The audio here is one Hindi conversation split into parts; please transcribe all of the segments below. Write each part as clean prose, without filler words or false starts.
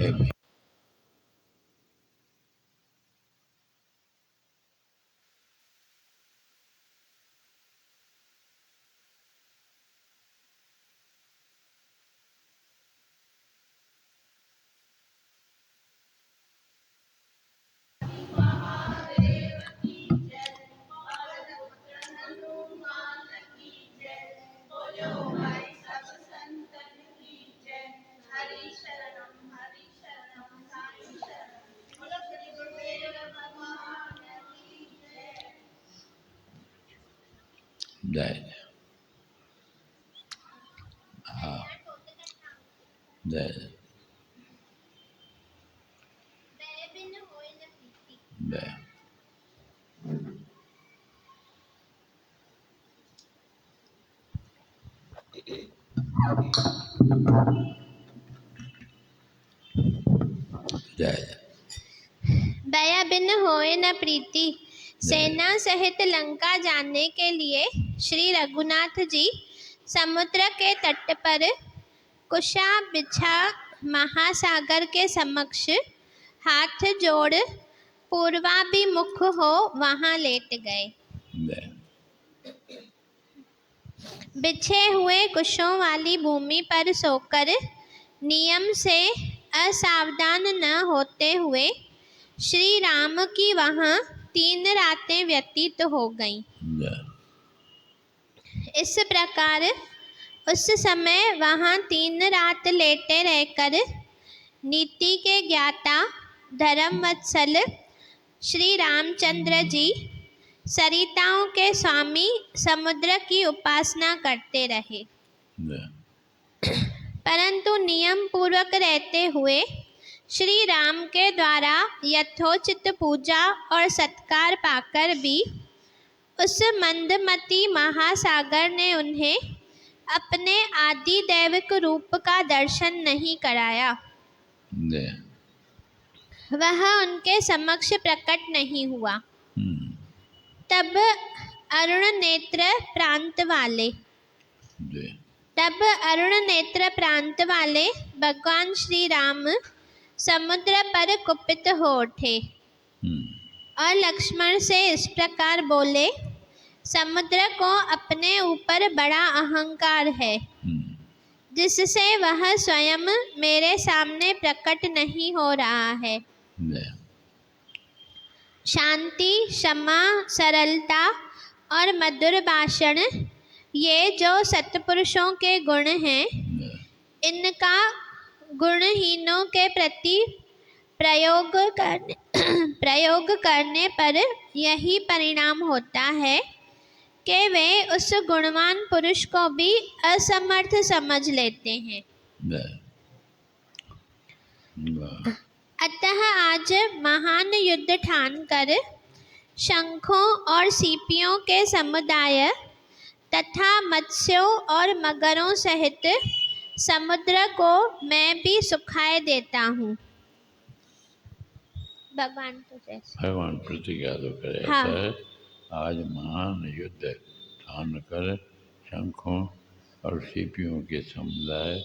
भी। जय हाँ जय जय जय। दया बिन होए न प्रीति। सेना सहित लंका जाने के लिए श्री रघुनाथ जी समुद्र के तट पर कुशा बिछा महासागर के समक्ष हाथ जोड़ पूर्वाभिमुख हो वहां लेट गए। बिछे हुए कुशों वाली भूमि पर सोकर नियम से असावधान न होते हुए श्री राम की वहां 3 रातें व्यतीत हो गईं। इस प्रकार उस समय वहां 3 रात लेटे रहकर नीति के ज्ञाता धर्मवत्सल श्री रामचंद्र जी सरिताओं के स्वामी समुद्र की उपासना करते रहे, परंतु नियम पूर्वक रहते हुए श्री राम के द्वारा यथोचित पूजा और सत्कार पाकर भी उस मंदमती महासागर ने उन्हें अपने आदि दैविक रूप का दर्शन नहीं कराया। वह उनके समक्ष प्रकट नहीं हुआ। तब अरुण नेत्र प्रांत वाले भगवान श्री राम समुद्र पर कुपित हो उठे और लक्ष्मण से इस प्रकार बोले, समुद्र को अपने ऊपर बड़ा अहंकार है, जिससे वह स्वयं मेरे सामने प्रकट नहीं हो रहा है। शांति, क्षमा, सरलता और मधुर भाषण, ये जो सत्पुरुषों के गुण हैं, इनका गुणहीनों के प्रति प्रयोग करने पर यही परिणाम होता है कि वे उस गुणवान पुरुष को भी असमर्थ समझ लेते हैं। अतः आज महान युद्ध ठानकर शंखों और सीपियों के समुदाय तथा मत्स्यों और मगरों सहित समुद्र को मैं भी सुखाए देता हूँ। भगवान प्रतिज्ञा तो करे। हाँ। है आज महान युद्ध ठान कर शंखों और सीपियों के समुदाय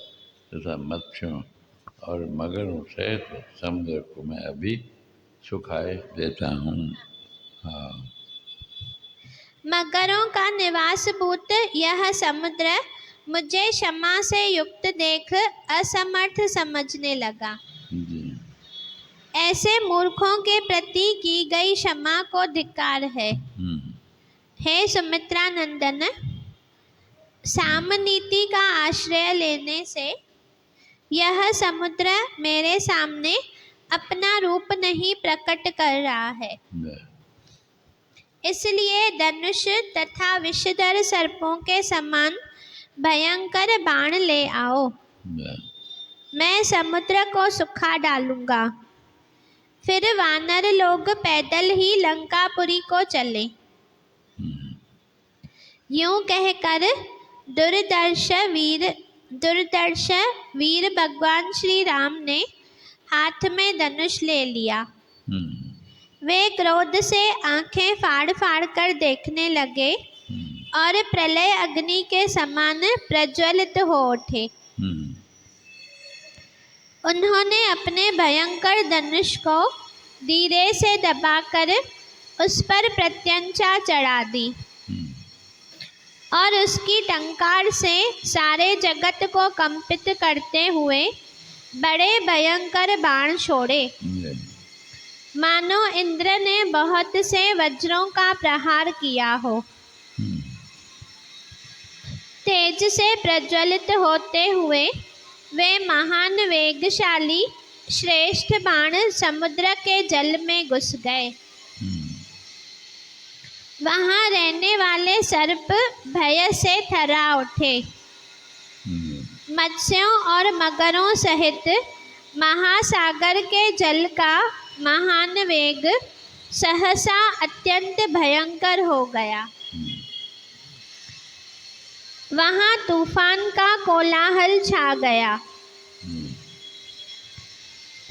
तथा मत्स्यों और मगरों सहित समुद्र को मैं अभी सुखाए देता हूँ। हाँ। मगरों का निवास भूत यह समुद्र मुझे क्षमा से युक्त देख असमर्थ समझने लगा। ऐसे मूर्खों के प्रति की गई क्षमा को धिक्कार है। हे सुमित्रा नंदन, सामनीति का आश्रय लेने से यह समुद्र मेरे सामने अपना रूप नहीं प्रकट कर रहा है, इसलिए धनुष तथा विषधर सर्पों के समान भयंकर बाण ले आओ। मैं समुद्र को सुखा डालूंगा। फिर वानर लोग पैदल ही लंकापुरी को चले। यूं कहकर दुर्दर्श वीर भगवान श्री राम ने हाथ में धनुष ले लिया। वे क्रोध से आंखें फाड़ फाड़ कर देखने लगे और प्रलय अग्नि के समान प्रज्वलित हो उठे। उन्होंने अपने भयंकर धनुष को धीरे से दबाकर उस पर प्रत्यंचा चढ़ा दी और उसकी टंकार से सारे जगत को कंपित करते हुए बड़े भयंकर बाण छोड़े, मानो इंद्र ने बहुत से वज्रों का प्रहार किया हो। तेज से प्रज्वलित होते हुए वे महान वेगशाली श्रेष्ठ बाण समुद्र के जल में घुस गए। वहां रहने वाले सर्प भय से थर्रा उठे। मत्स्यों और मगरों सहित महासागर के जल का महान वेग सहसा अत्यंत भयंकर हो गया। वहां तूफान का कोलाहल छा गया।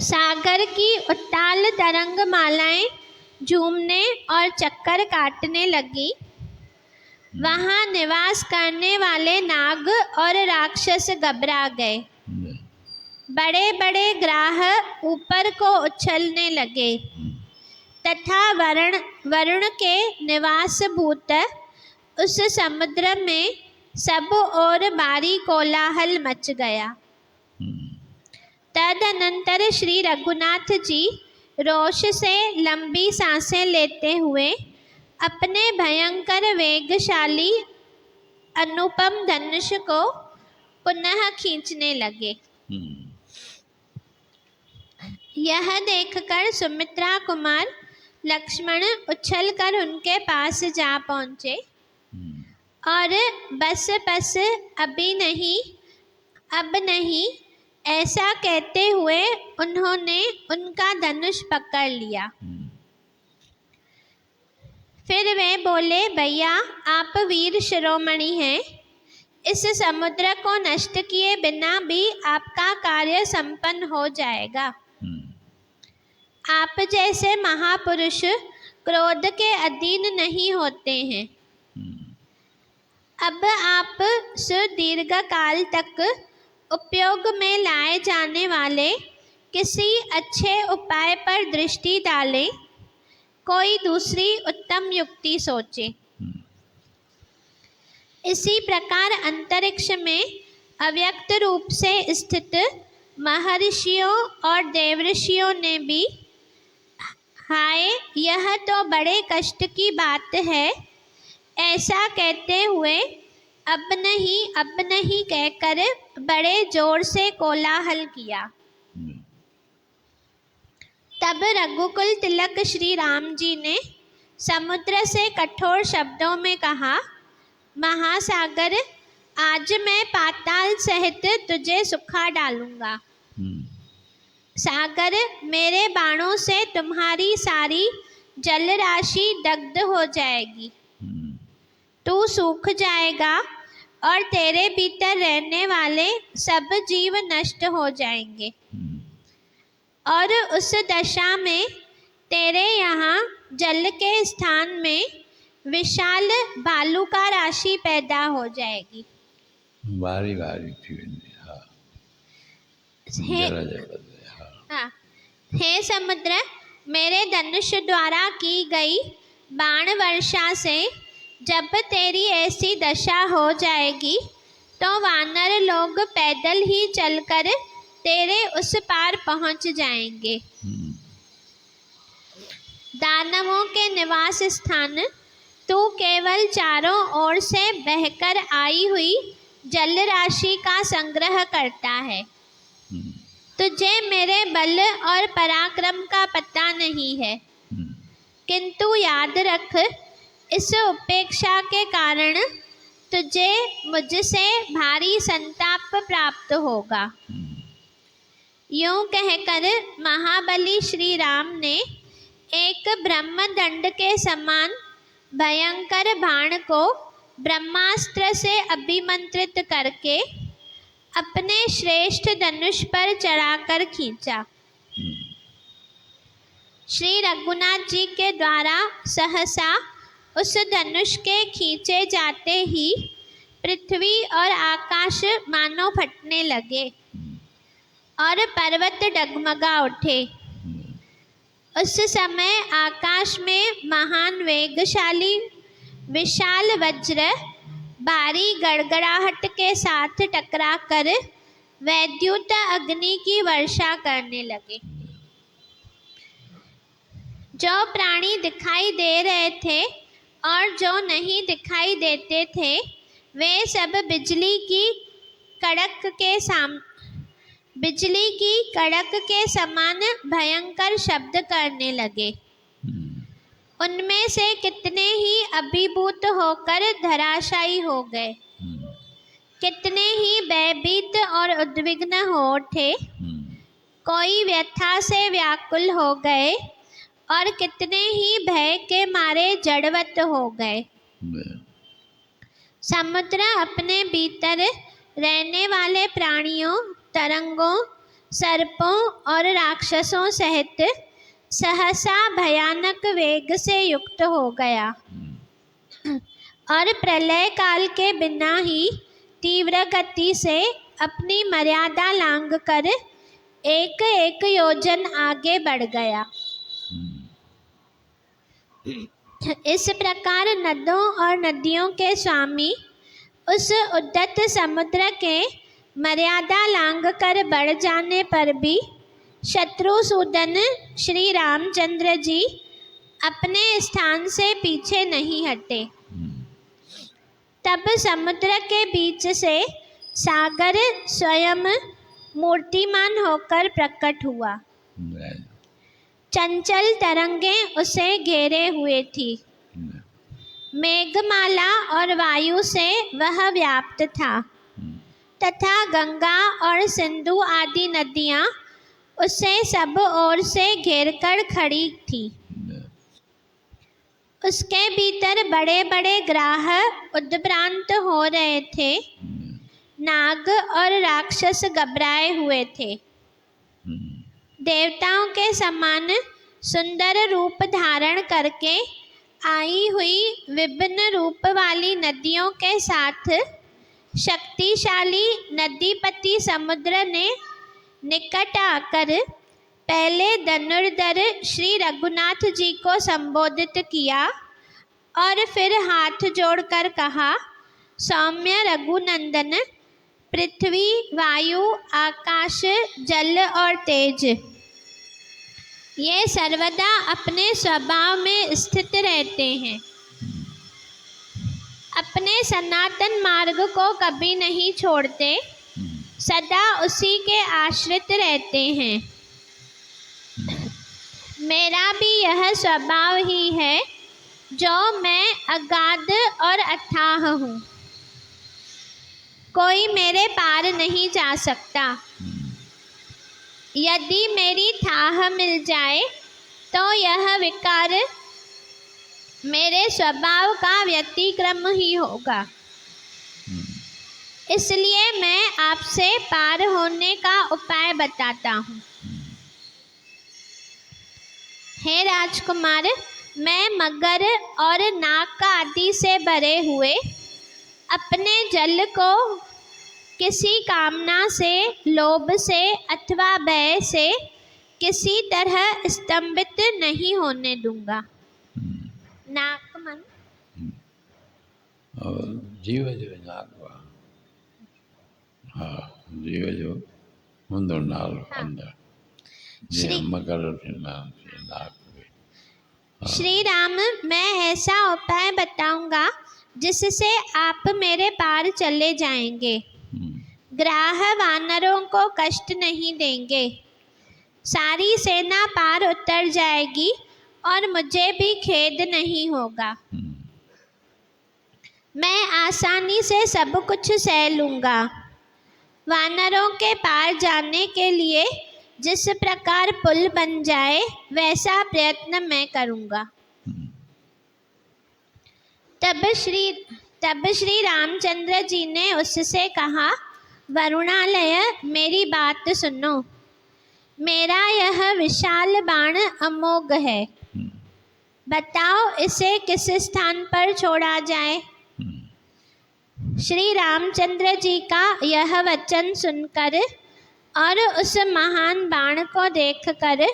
सागर की उत्ताल तरंग मालाएं झूमने और चक्कर काटने लगी। वहां निवास करने वाले नाग और राक्षस घबरा गए। बड़े बड़े ग्राह ऊपर को उछलने लगे तथा वरुण के निवास भूत उस समुद्र में सब और भारी कोलाहल मच गया। तदनंतर श्री रघुनाथ जी रोष से लंबी सांसें लेते हुए अपने भयंकर वेगशाली अनुपम धनुष को पुनः खींचने लगे। यह देखकर सुमित्रा कुमार लक्ष्मण उछलकर उनके पास जा पहुंचे और बस अभी नहीं, अब नहीं, ऐसा कहते हुए उन्होंने उनका धनुष पकड़ लिया। फिर वे बोले, भैया आप वीर शिरोमणि हैं, इस समुद्र को नष्ट किए बिना भी आपका कार्य संपन्न हो जाएगा। आप जैसे महापुरुष क्रोध के अधीन नहीं होते हैं। अब आप सुदीर्घ काल तक उपयोग में लाए जाने वाले किसी अच्छे उपाय पर दृष्टि डालें, कोई दूसरी उत्तम युक्ति सोचें। इसी प्रकार अंतरिक्ष में अव्यक्त रूप से स्थित महर्षियों और देवऋषियों ने भी हाय यह तो बड़े कष्ट की बात है, ऐसा कहते हुए अब नहीं कहकर बड़े जोर से कोलाहल किया। तब रघुकुल तिलक श्री राम जी ने समुद्र से कठोर शब्दों में कहा, महासागर, आज मैं पाताल सहित तुझे सुखा डालूंगा। सागर, मेरे बाणों से तुम्हारी सारी जल राशि दग्ध हो जाएगी। तू सूख जाएगा और तेरे भीतर रहने वाले सब जीव नष्ट हो जाएंगे और उस दशा में तेरे यहाँ जल के स्थान में विशाल भालू का राशि पैदा हो जाएगी। वारी वारी थी। हे समुद्र, मेरे धनुष द्वारा की गई बाण वर्षा से जब तेरी ऐसी दशा हो जाएगी तो वानर लोग पैदल ही चलकर तेरे उस पार पहुंच जाएंगे। दानवों के निवास स्थान तू केवल चारों ओर से बहकर आई हुई जल राशि का संग्रह करता है। तुझे मेरे बल और पराक्रम का पता नहीं है, किंतु याद रख, इस उपेक्षा के कारण तुझे मुझसे भारी संताप प्राप्त होगा। यूं कहकर महाबली श्री राम ने एक ब्रह्मदंड के समान भयंकर बाण को ब्रह्मास्त्र से अभिमंत्रित करके अपने श्रेष्ठ धनुष पर चढ़ाकर खींचा। श्री रघुनाथ जी के द्वारा सहसा उस धनुष के खींचे जाते ही पृथ्वी और आकाश मानो फटने लगे और पर्वत डगमगा उठे। उस समय आकाश में महान वेगशाली विशाल वज्र भारी गड़गड़ाहट के साथ टकराकर वैद्युत अग्नि की वर्षा करने लगे। जो प्राणी दिखाई दे रहे थे और जो नहीं दिखाई देते थे, वे सब बिजली की कड़क के समान भयंकर शब्द करने लगे। उनमें से कितने ही अभिभूत होकर धराशायी हो गए, कितने ही भयभीत और उद्विग्न हो उठे, कोई व्यथा से व्याकुल हो गए और कितने ही भय के मारे जड़वत हो गए। समुद्र अपने भीतर रहने वाले प्राणियों, तरंगों, सर्पों और राक्षसों सहित सहसा भयानक वेग से युक्त हो गया और प्रलय काल के बिना ही तीव्र गति से अपनी मर्यादा लांघकर एक एक योजन आगे बढ़ गया। इस प्रकार नदों और नदियों के स्वामी उस उद्दत समुद्र के मर्यादा लांघकर बढ़ जाने पर भी शत्रुसूदन श्री रामचंद्र जी अपने स्थान से पीछे नहीं हटे। तब समुद्र के बीच से सागर स्वयं मूर्तिमान होकर प्रकट हुआ। चंचल तरंगें उसे घेरे हुए थी। मेघमाला और वायु से वह व्याप्त था तथा गंगा और सिंधु आदि नदियां उसे सब ओर से घेरकर खड़ी थी। उसके भीतर बड़े बड़े ग्राह उद्भ्रांत हो रहे थे। नाग और राक्षस घबराए हुए थे। देवताओं के समान सुंदर रूप धारण करके आई हुई विभिन्न रूप वाली नदियों के साथ शक्तिशाली नदीपति समुद्र ने निकट आकर पहले धनुर्धर श्री रघुनाथ जी को संबोधित किया और फिर हाथ जोड़कर कहा, सौम्य रघुनंदन, पृथ्वी, वायु, आकाश, जल और तेज ये सर्वदा अपने स्वभाव में स्थित रहते हैं। अपने सनातन मार्ग को कभी नहीं छोड़ते, सदा उसी के आश्रित रहते हैं। मेरा भी यह स्वभाव ही है जो मैं अगाध और अथाह हूँ, कोई मेरे पार नहीं जा सकता। यदि मेरी थाह मिल जाए तो यह विकार मेरे स्वभाव का व्यतिक्रम ही होगा। इसलिए मैं आपसे पार होने का उपाय बताता हूँ। हे राजकुमार, मैं मगर और नाग आदि से भरे हुए अपने जल को किसी कामना से, लोभ से अथवा भय से किसी तरह स्तंभित नहीं होने दूंगा। नाक मन और जीव जो नाक जीव जो मुंदो नाल अंदर मकर नाक। श्री राम, मैं ऐसा उपाय बताऊंगा जिससे आप मेरे पार चले जाएंगे। ग्राह वानरों को कष्ट नहीं देंगे। सारी सेना पार उतर जाएगी और मुझे भी खेद नहीं होगा। मैं आसानी से सब कुछ सह लूंगा। वानरों के पार जाने के लिए जिस प्रकार पुल बन जाए वैसा प्रयत्न मैं करूंगा। तब श्री रामचंद्र जी ने उससे कहा, वरुणालय, मेरी बात सुनो। मेरा यह विशाल बाण अमोघ है। बताओ इसे किस स्थान पर छोड़ा जाए। श्री रामचंद्र जी का यह वचन सुनकर और उस महान बाण को देखकर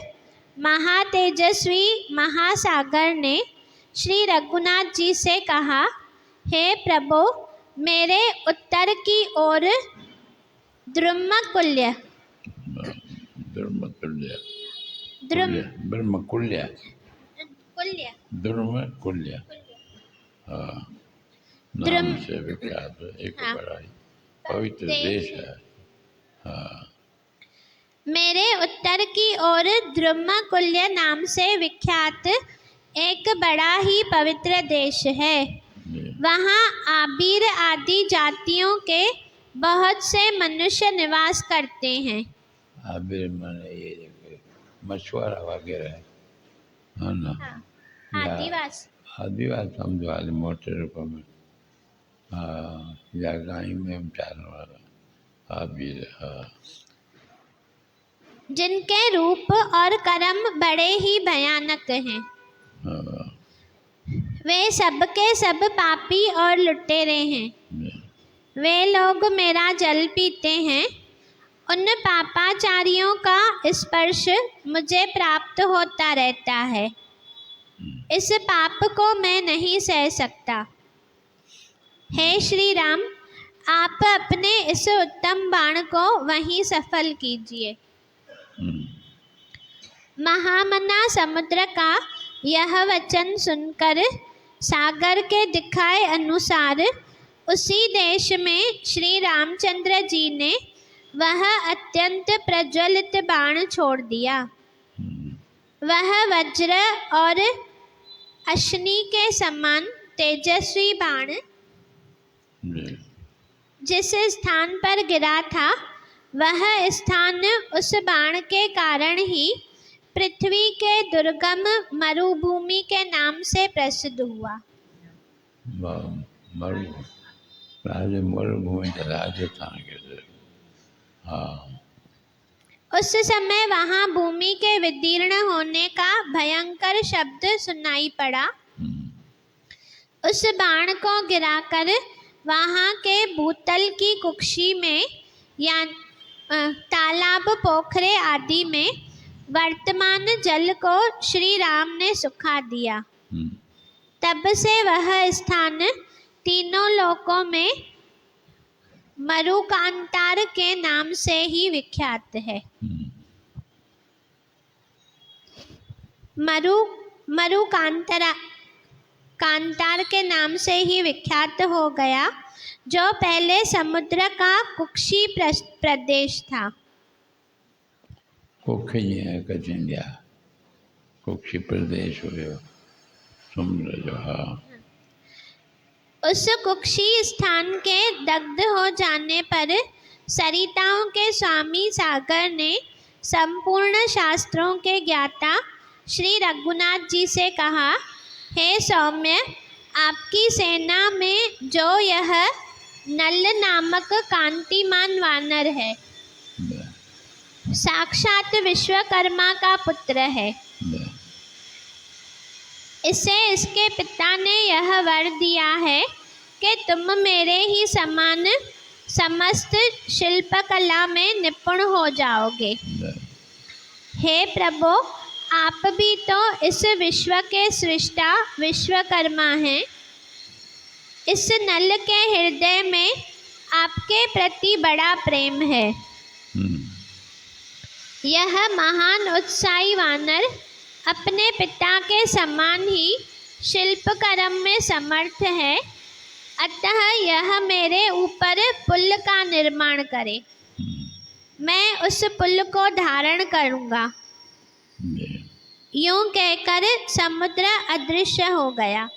महातेजस्वी महासागर ने श्री रघुनाथ जी से कहा, हे प्रभु, मेरे उत्तर की ओर द्रुमकुल्य नाम से विख्यात एक बड़ा ही पवित्र देश है। हाँ, मेरे उत्तर की ओर द्रुमकुल्य नाम से विख्यात एक बड़ा ही पवित्र देश है। वहाँ आबीर आदि जातियों के बहुत से मनुष्य निवास करते हैं। आबीर माने ये मछुआरा वगैरह है ना। हाँ, आदिवासी समझो वाले मोटे रूप में। हाँ, या गाय में चालने वाला आबीर। हाँ, जिनके रूप और कर्म बड़े ही भयानक हैं। हाँ, वे सबके सब पापी और लुटेरे हैं। वे लोग मेरा जल पीते हैं। उन पापाचारियों का स्पर्श मुझे प्राप्त होता रहता है। इस पाप को मैं नहीं सह सकता। हे श्री राम, आप अपने इस उत्तम बाण को वहीं सफल कीजिए। महामना समुद्र का यह वचन सुनकर सागर के दिखाए अनुसार उसी देश में श्री रामचंद्र जी ने वह अत्यंत प्रज्वलित बाण छोड़ दिया। वह वज्र और अश्नि के समान तेजस्वी बाण जिस स्थान पर गिरा था, वह स्थान उस बाण के कारण ही पृथ्वी के दुर्गम मरुभूमि के नाम से प्रसिद्ध हुआ। मरुभूमि राजस्थान के। हाँ, उस समय वहाँ भूमि के विदीर्ण होने का भयंकर शब्द सुनाई पड़ा। उस बाण को गिराकर वहाँ के भूतल की कुक्षी में या तालाब पोखरे आदि में वर्तमान जल को श्री राम ने सुखा दिया। तब से वह स्थान तीनों लोकों में मरुकांतार के नाम से ही विख्यात है। कांतार के नाम से ही विख्यात हो गया, जो पहले समुद्र का कुक्षी प्रदेश था। कुक्षी प्रदेश हो समुद्र जो। हाँ, उस कुक्षी स्थान के दग्ध हो जाने पर सरिताओं के स्वामी सागर ने संपूर्ण शास्त्रों के ज्ञाता श्री रघुनाथ जी से कहा, हे सौम्य, आपकी सेना में जो यह नल नामक कांतिमान वानर है, साक्षात विश्वकर्मा का पुत्र है। इसे इसके पिता ने यह वर दिया है कि तुम मेरे ही समान समस्त शिल्पकला में निपुण हो जाओगे। हे प्रभु, आप भी तो इस विश्व के सृष्टा विश्वकर्मा हैं। इस नल के हृदय में आपके प्रति बड़ा प्रेम है। यह महान उत्साही वानर अपने पिता के समान ही शिल्पकर्म में समर्थ है, अतः यह मेरे ऊपर पुल का निर्माण करे। मैं उस पुल को धारण करूँगा। यूं कहकर समुद्र अदृश्य हो गया।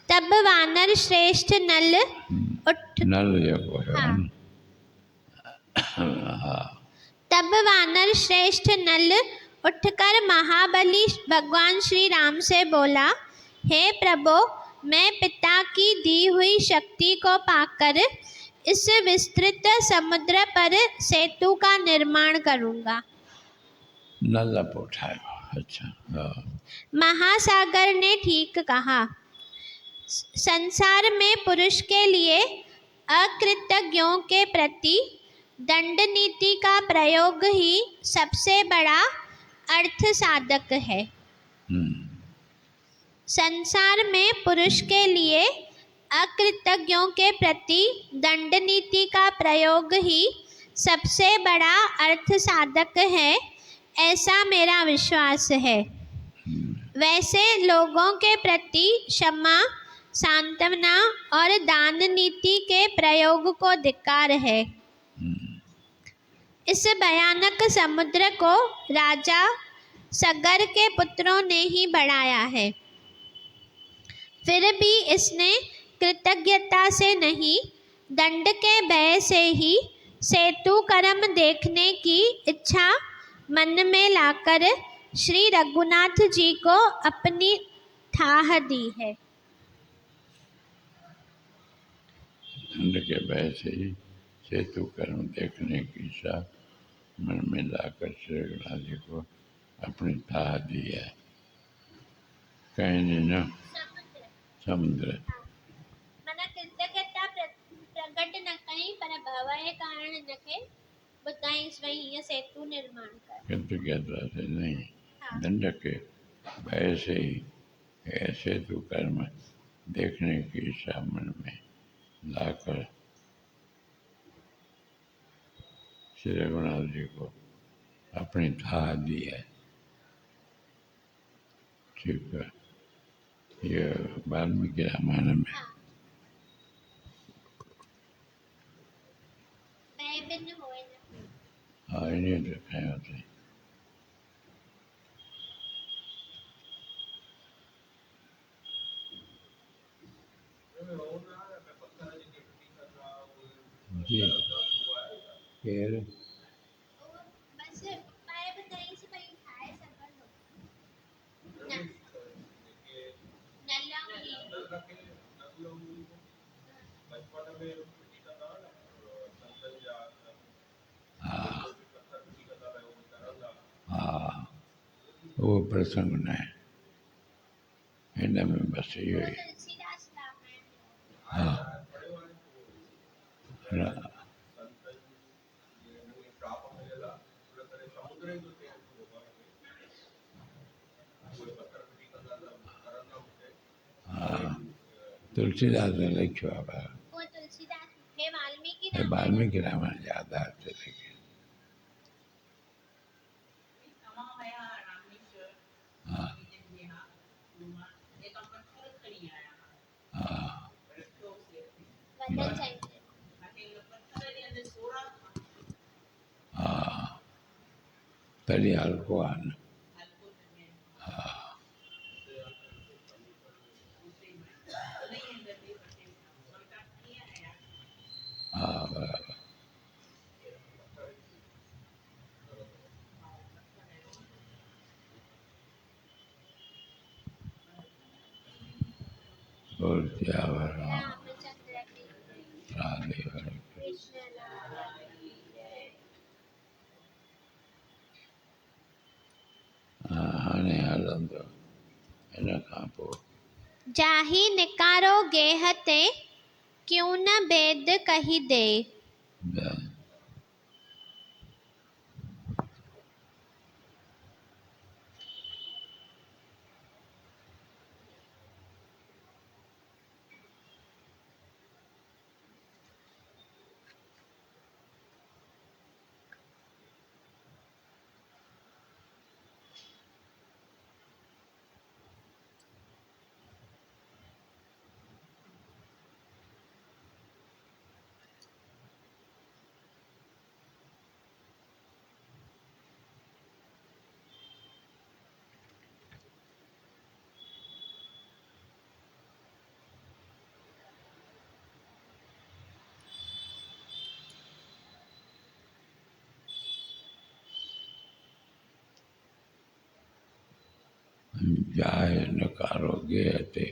तब वानर श्रेष्ठ नल तब वानर श्रेष्ठ नल उठकर महाबली भगवान श्री राम से बोला, हे प्रभु, मैं पिता की दी हुई शक्ति को पाकर इस विस्तृत समुद्र पर सेतु का निर्माण करूँगा। अच्छा। महासागर ने ठीक कहा। संसार में पुरुष के लिए अकृतज्ञों के प्रति दंड नीति का प्रयोग ही सबसे बड़ा अर्थ साधक है। संसार में पुरुष के लिए अकृतज्ञों के प्रति दंड नीति का प्रयोग ही सबसे बड़ा अर्थ साधक है, ऐसा मेरा विश्वास है। वैसे लोगों के प्रति क्षमा, सांत्वना और दान नीति के प्रयोग को धिक्कार है। इस भयानक समुद्र को राजा सगर के पुत्रों ने ही बढ़ाया है, फिर भी इसने कृतज्ञता से नहीं, दंड के भय से ही सेतु कर्म देखने की इच्छा मन में लाकर श्री रघुनाथ जी को अपनी थाह दी है। दंड के भय से ही सेतु कर्म देखने की इच्छा मन में लाकर श्री रघुनाथ जी को अपनी थाह दी है। कहीं न समुद्र मन कृतज्ञता प्रकट न कहीं पर भवय कारण न के बताई स्वयं सेतु निर्माण कर। कृतज्ञता से नहीं, दंड के भय से ही सेतु कर्म देखने की इच्छा मन में लाकर श्री रघुनाथ जी को अपनी थाह दी है। ठीक है, ये वाल्मीकि रामायण में हाँ इन्हें दिखाए होते हैं। जी फिर बस पाए बताई से भाई खाए सफल हो ना हाँ वो प्रसंग न है, इनमें बस ये हाँ तुलसीदास ने लिखा हुआ वो तुलसीदास है वाल्मीकि रामायण ज़्यादा से लिखे। हाँ हाँ हाँ तरी हल्को आना हाँ बराबर। और क्या राधे हरे हाणे हलंदो हिन खां पोइ जाही निकारो गेह ते क्यों न भेद कही दे। जाए नकारो गेह ते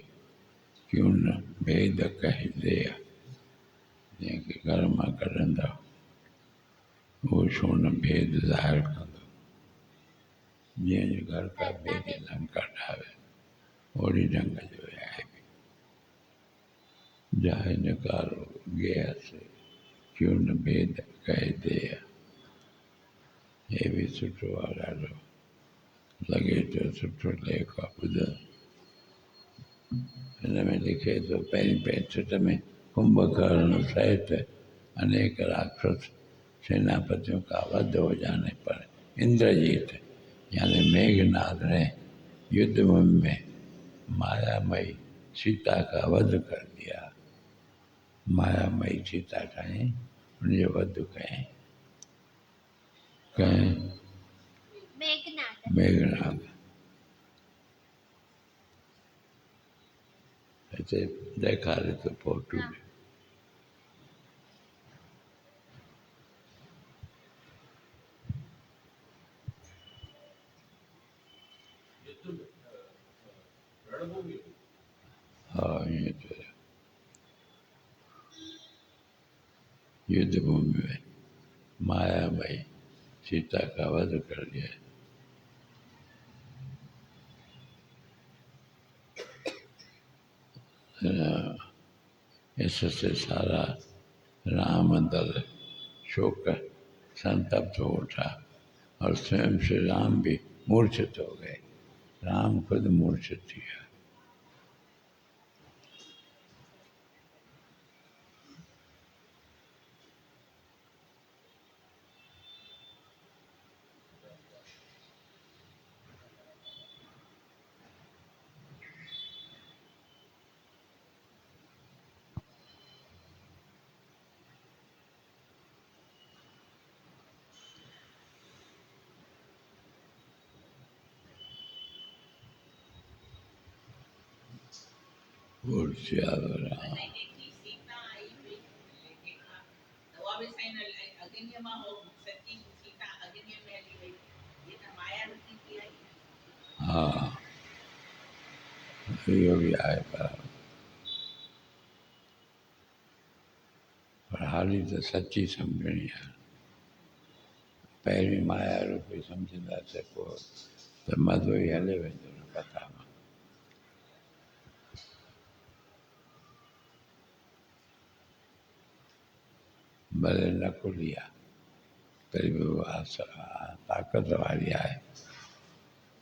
क्यों न भेद कही दे। जंहिंखे घर मां कढंदा उहो छो न भेद ज़ाहिर कंदो। जंहिंजे घर का भेद लंका ठाहे ओड़ी ढंग जो आहे। जाए नकारो गेह से क्यों न भेद कहे दे। ये भी सुठो आहे ॾाढो, लॻे थो सुठो लेख आहे। ॿुधो हिन में लिखे थो पहिरीं 65 में कुंभकर्ण सहित अनेक राक्षस सेनापतियों का वध हो जाने पर इंद्रजीत यानी मेघनाद ने युद्ध भूमि में मायामयी सीता का वध कर दिया। मायामयी सीता ठाहीं उनजो वध कयईं। मेघनाद हिते ॾेखारे थो फोटू में। हाँ ईअं थियो युद्ध भूमि में मायामयी सीता का वध कर दिया। इससे सारा राम दल शोक संतप्त हो उठा और स्वयं श्री राम भी मूर्छित हो गए। राम खुद मूर्छित किया। मूर्छिया राम हाँ इहो बि आहे पर हाली त सची सम्झणी आहे। पहिरीं माया रूपी सम्झंदासीं पोइ त मज़ो ई हले वेंदो न कथा में। भले न खुली आहे तरी बि उहा ताक़त वारी आहे।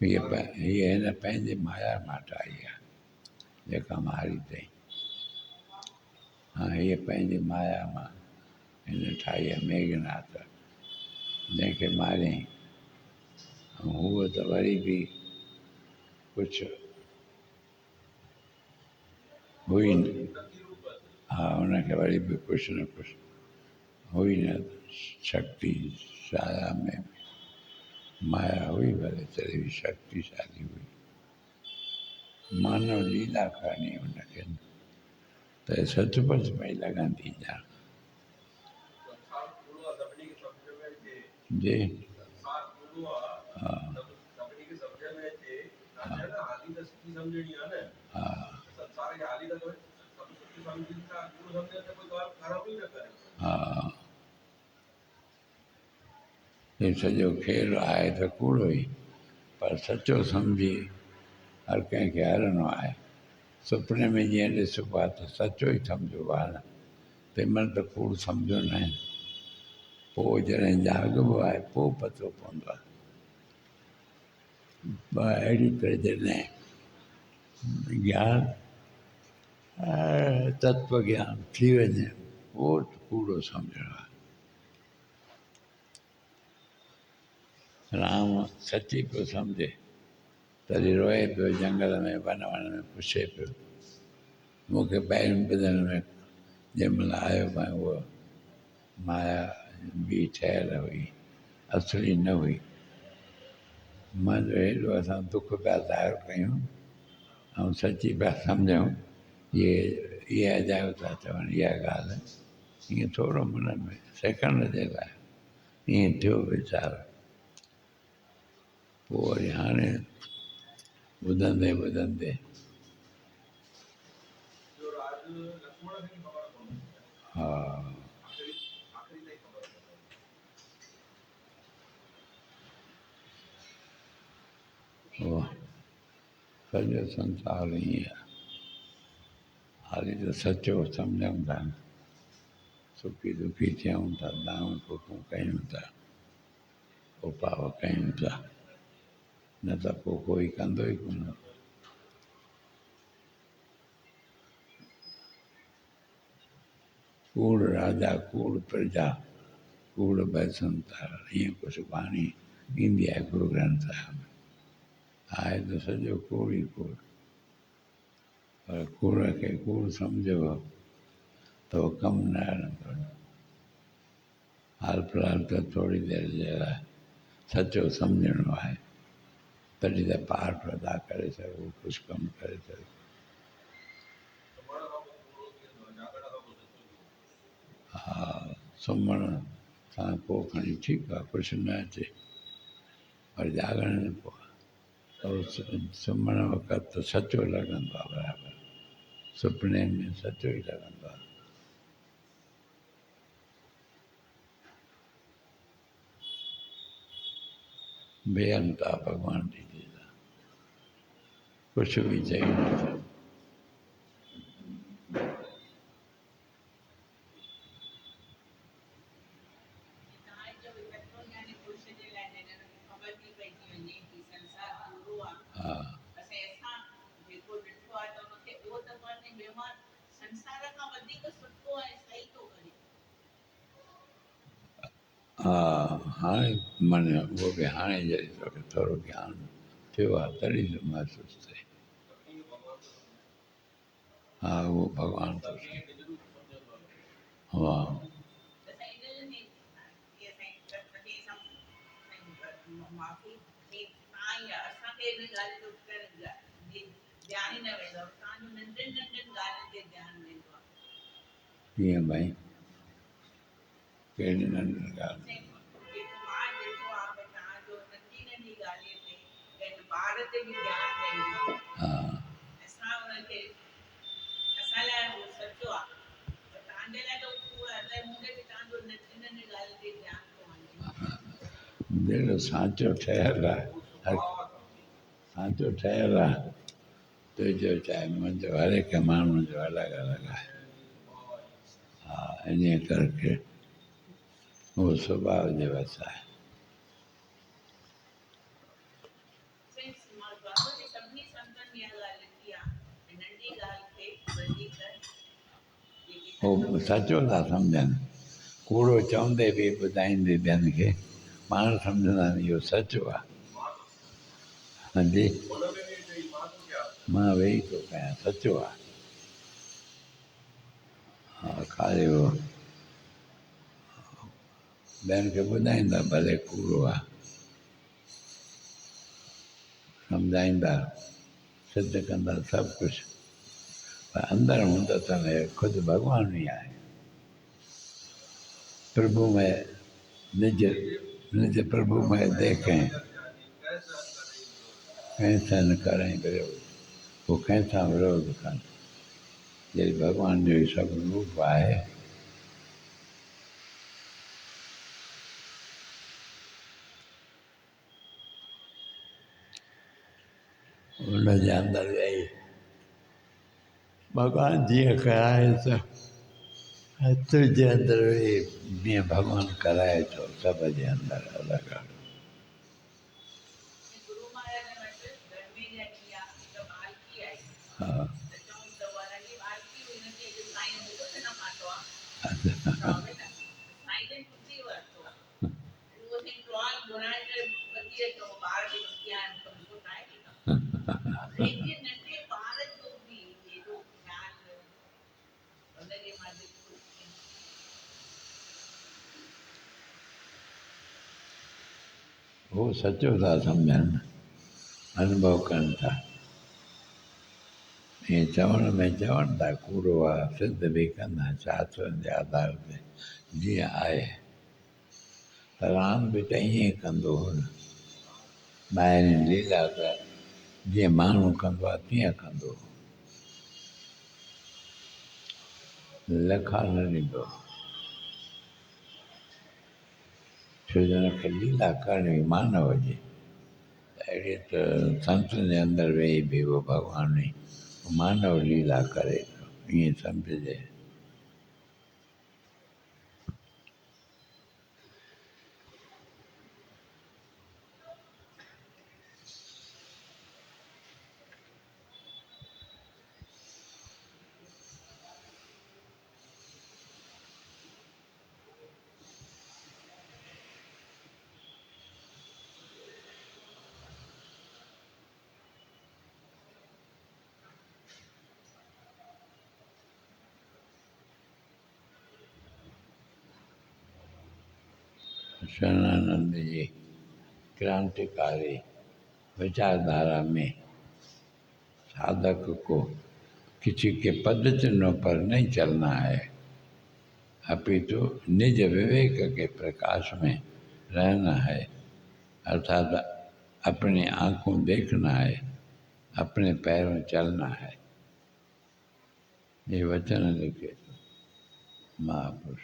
हीअ हिन पंहिंजे माया मां ठाही आहे जेका मारी अथई। हाँ हीअ पंहिंजी माया मां हिन ठाही आहे मेघनाथ जंहिंखे मारियईं। ऐं हूअ त वरी बि कुझु हुई न। हा हुनखे वरी बि कुझु न कुझु हुई न शक्ति साया में माया हुई भले तॾहिं बि शक्तिशाली हुई। मानव लीला करणी हुनखे त सचुपचु पई लॻंदी ॼाण। जी हाँ हाँ हे सॼो खेल आहे त कूड़ो ई पर सचो सम्झी हर कंहिंखे हलणो आहे। सुपिने में जीअं ॾिसबो आहे त सचो ई सम्झिबो आहे न। तंहिंमहिल त कूड़ सम्झो न आहे। पोइ जॾहिं जाॻिबो आहे पोइ पतो पवंदो आहे। अहिड़ी तरह जॾहिं ज्ञान तत्व ज्ञान थी वञे उहो कूड़ो सम्झणो आहे। राम सची पियो सम्झे तॾहिं रोए पियो जंगल में वन में पुछे पियो। मूंखे पहिरियों ॿुधण में जंहिं महिल आयो मां उहा माया ॿी ठहियल हुई असली न हुई। मुंहिंजो हेॾो असां दुख पिया ज़ाहिर कयूं ऐं सची पिया सम्झूं इहे अजायो था चवनि इहा ॻाल्हि ईअं थोरो मन में सेकंड जे लाइ ईअं थियो वीचारु। पोइ वरी हाणे ॿुधंदे ॿुधंदे हा सॼो संसार ईअं आहे। हाली त सचो सम्झूं था न सुखी दुखी थियूं था, दाऊं पुटूं कयूं था, उपाव कयूं था, न त पोइ कोई कंदो ई कोन। कूड़ राजा कूड़ प्रजा कूड़ बैसंता, ईअं कुझु बाणी ईंदी आहे गुरू ग्रंथ साहिब में। आहे त सॼो कूड़ ई कूड़, पर कूड़ खे कूड़ सम्झो त उहो कमु न हलंदो। हाल फ़िलहाल त थोरी देरि जे लाइ सचो सम्झणो आहे, तॾहिं त पाठ अदा करे सघूं, कुझु कमु करे सघूं। हा, सुम्हण सां पोइ खणी ठीकु आहे, कुझु न अचे, पर जाॻण न पोइ सुम्हण वक़्तु त सचो लॻंदो आहे बराबरि, सुपिने में सचो ई लॻंदो आहे। बेअंत आहे भॻवान जी लीला, कुझु बि चई नथो। हा हा, हाणे माना उहो बि हाणे जॾहिं तोखे थोरो ज्ञान थियो आहे तॾहिं तो महसूसु थिए। हा, उहो भॻवानु थो थिए। हा, कीअं भाई, कहिड़ी नंढी ॻाल्हि? हा, जहिड़ो सांचो ठहियलु आहे, सांचो ठहियलु आहे, तुंहिंजो चाहे मुंहिंजो हर हिकु माण्हूअ जो अलॻि अलॻि आहे। हा, इन करके उहो सुभाउ जे वस आहे। उहो सचो था सम्झनि, कूड़ो चवंदे बि ॿुधाईंदे ॿियनि खे, पाण सम्झंदा आहिनि इहो सचो आहे। हांजी, मां वेही थो कयां, सचो आहे। हा, खाली उहो ॿियनि खे ॿुधाईंदा भले कूड़ो आहे, सम्झाईंदा, सिद्ध कंदा सभु कुझु, पर अंदरि हूंदो त ख़ुदि भॻवानु ई आहे। प्रभु में निज निज प्रभु में देखें, कंहिंसां न करें विरोध, पोइ कंहिंसां विरोध कनि, जॾहिं भॻवान जो ई सभु रूप आहे। उनजे अंदरि वेही भॻवानु जीअं कराए थो, तुंहिंजे अंदरि वेही जीअं भॻवानु कराए थो, सभ जे अंदरि अलॻि अलॻि। हा, उहो सचो था सम्झनि, अनुभव कनि था। ईअं चवण में चवनि था कूड़ो आहे, सिद्ध बि कंदा शास्त्रनि जे आधार ते जीअं आहे। त राम बि त ईअं ई कंदो हो न, ॿाहिरीं लीला त जीअं माण्हू कंदो आहे तीअं कंदो हो, लेखा न ॾींदो, छो जो हुनखे लीला करणी मानव जी। अहिड़ी त संतनि जे अंदरि वेही बि उहो भॻवानु ई मानव लीला करे थो, ईअं सम्झजे। शरणानंद जी क्रांतिकारी विचारधारा में साधक को किसी के पद्धतियों पर नहीं चलना है, अपितु निज विवेक के प्रकाश में रहना है, अर्थात अपनी आँखों देखना है, अपने पैरों चलना है। ये वचन लिखे महापुरुष।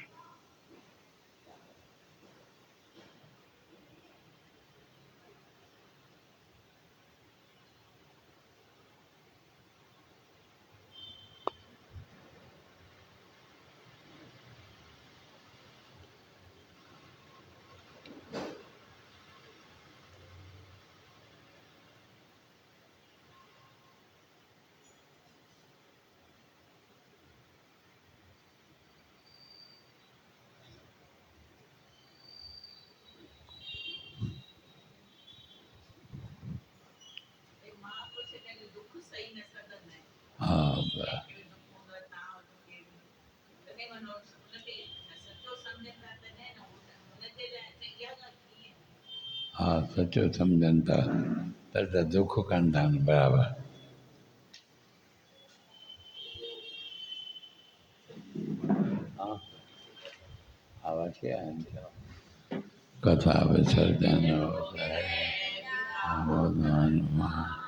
हाँ हाँ, सचो समझन था त दुख कनि था बराबर। हाँ आवाज क्या है? कथा विसर्जन होता है भगवान वहाँ